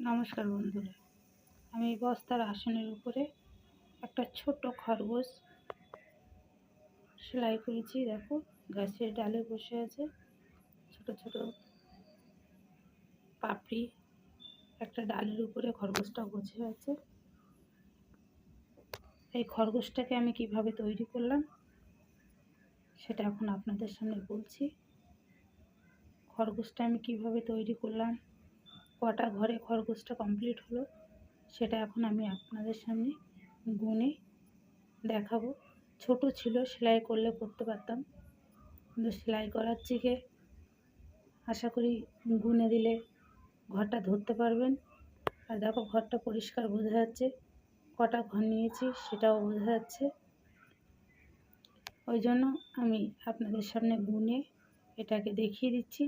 নমস্কার বন্ধুরা, আমি বস্তার আসনের উপরে একটা ছোট খরগোশ সেলাই করেছি। দেখো, গাছের ডালে বসে আছে, ছোট ছোট পাপড়ি একটা ডালের উপরে খরগোশটা বসে আছে। এই খরগোশটাকে আমি কিভাবে তৈরি করলাম সেটা এখন আপনাদের সামনে বলছি। খরগোশটা আমি কিভাবে তৈরি করলাম, কটা ঘরে খরগোশটা কমপ্লিট হলো, সেটা এখন আমি আপনাদের সামনে গুনে দেখাবো। ছোট ছিল, সেলাই করলে করতে পারতাম, কিন্তু সেলাই করার থেকে আশা করি গুনে দিলে ঘরটা ধরতে পারবেন। আর দেখো, ঘরটা পরিষ্কার বোঝা যাচ্ছে, কটা ঘর নিয়েছি সেটাও বোঝা যাচ্ছে। ওই জন্য আমি আপনাদের সামনে গুনে এটাকে দেখিয়ে দিচ্ছি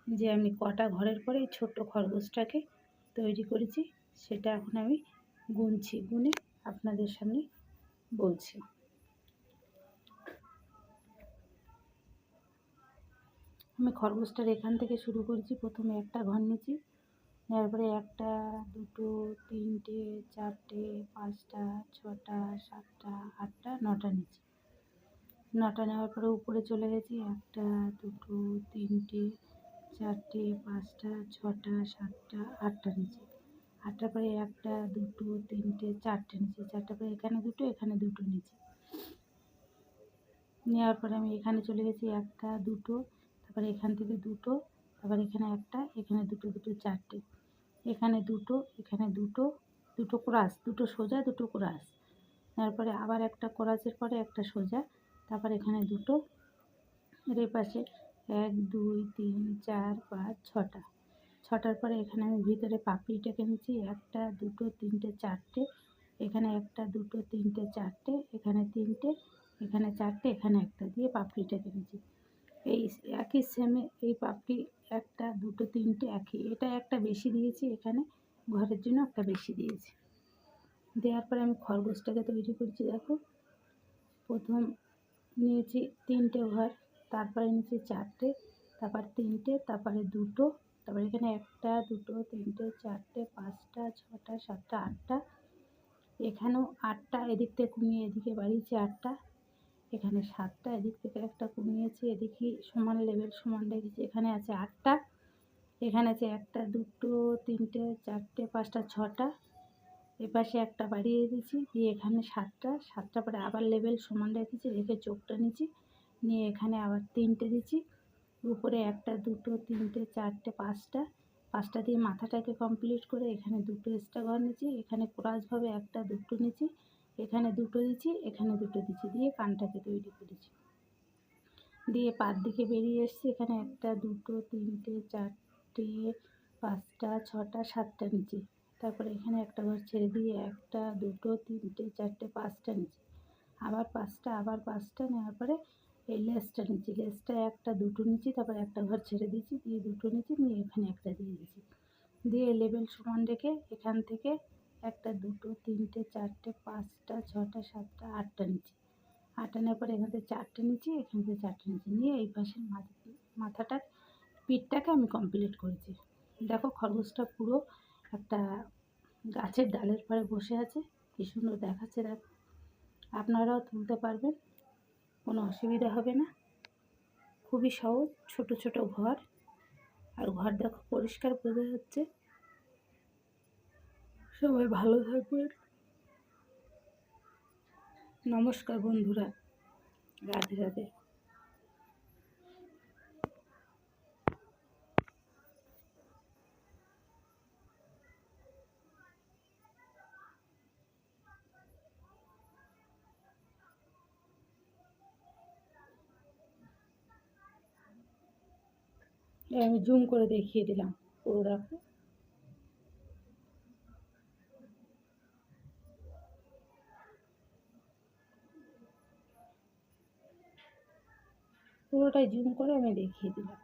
যে আমি কটা ঘরের পরে এই ছোট্ট খরগোশটাকে তৈরি করেছি, সেটা এখন আমি গুনছি, গুনে আপনাদের সামনে বলছি। আমি খরগোশটার এখান থেকে শুরু করেছি। প্রথমে একটা ঘর নিয়েছি, নেওয়ার পরে একটা, দুটো, তিনটে, চারটে, পাঁচটা, ছটা, সাতটা, আটটা, নটা নিয়েছি। নটা নেওয়ার পরে উপরে চলে গেছি, একটা, দুটো, তিনটে, চারটে, পাঁচটা, ছটা, সাতটা, আটটা নিয়েছি। আটটার পরে একটা, দুটো, তিনটে, চারটে নিয়েছি। চারটার পরে এখানে দুটো, এখানে দুটো নিয়েছি। নেওয়ার পরে আমি এখানে চলে গেছি, একটা, দুটো, তারপরে এখান থেকে দুটো, তারপর এখানে একটা, এখানে দুটো, দুটো, চারটে, এখানে দুটো, এখানে দুটো, দুটো ক্রস, দুটো সোজা, দুটো ক্রস। তারপরে আবার একটা ক্রসের পরে একটা সোজা, তারপর এখানে দুটো, এর পাশে এক, দুই, তিন, চার, পাঁচ, ছটা। ছটার পরে এখানে আমি ভিতরে পাপড়িটাকে নিচ্ছি, একটা, দুটো, তিনটে, চারটে, এখানে একটা, দুটো, তিনটে, চারটে, এখানে তিনটে, এখানে চারটে, এখানে একটা দিয়ে পাপড়িটাকে নিচ্ছি। এই একই সেমে এই পাপড়ি একটা, দুটো, তিনটে একই, এটা একটা বেশি দিয়েছি, এখানে ঘরের জন্য একটা বেশি দিয়েছি। দেওয়ার পরে আমি খরগোশটাকে তৈরি করছি। দেখো, প্রথম নিয়েছি তিনটে ঘর, তারপরে নিয়েছি চারটে, তারপর তিনটে, তারপরে দুটো, তারপরে এখানে একটা, দুটো, তিনটে, চারটে, পাঁচটা, ছটা, সাতটা, আটটা, এখানেও আটটা, এদিক থেকে কমিয়ে এদিকে বাড়িয়েছি আটটা, এখানে সাতটা, এদিক থেকে একটা কমিয়েছি, এদিকে সমান লেভেল সমান রেখেছি, এখানে আছে আটটা, এখানে আছে একটা, দুটো, তিনটে, চারটে, পাঁচটা, ছটা, এপাশে একটা বাড়িয়ে দিয়েছি, দিয়ে এখানে সাতটা, সাতটা পরে আবার লেভেল সমান রেখেছি, রেখে চোখটা নিয়েছি, নিয়ে এখানে আবার তিনটে দিয়েছি, উপরে একটা, দুটো, তিনটে, চারটে, পাঁচটা, পাঁচটা দিয়ে মাথাটাকে কমপ্লিট করে এখানে দুটো এক্সট্রা ঘর নিয়েছি, এখানে ক্রসভাবে একটা, দুটো নিয়েছি, এখানে দুটো দিচ্ছি, এখানে দুটো দিচ্ছি, দিয়ে কানটাকে তৈরি করেছি। দিয়ে পার দিকে বেরিয়ে এসেছি, এখানে একটা, দুটো, তিনটে, চারটে, পাঁচটা, ছটা, সাতটা নিচে, তারপরে এখানে একটা ঘর ছেড়ে দিয়ে একটা, দুটো, তিনটে, চারটে, পাঁচটা নিচে, আবার পাঁচটা, আবার পাঁচটা নেওয়ার পরে এই লেসটা নিচ্ছি, লেসটা একটা, দুটো নিচ্ছি, তারপরে একটা ঘর ছেড়ে দিয়েছি, দিয়ে দুটো নিচ্ছি, নিয়ে এখানে একটা দিয়ে দিয়েছি, দিয়ে লেভেল সমান রেখে এখান থেকে একটা, দুটো, তিনটে, চারটে, পাঁচটা, ছটা, সাতটা, আটটা নিচ্ছি, আটটা নেওয়ার পরে এখান থেকে চারটে নিচ্ছি, এখান থেকে চারটে নিচ্ছি, নিয়ে এই পাশের মাথাটার পিঠটাকে আমি কমপ্লিট করেছি। দেখো, খরগোশটা পুরো একটা গাছের ডালের পরে বসে আছে, কী সুন্দর দেখাচ্ছে। দেখো, আপনারাও তুলতে পারবেন, কোনো অসুবিধা হবে না, খুবই সহজ। ছোট ছোট ঘর, আর ঘর দেখো পরিষ্কার বোঝা যাচ্ছে। সবাই ভালো থাকবেন। নমস্কার বন্ধুরা, রাধে রাধে। আমি জুম করে দেখিয়ে দিলাম পুরো। দেখো, পুরোটাই জুম করে আমি দেখিয়ে দিলাম।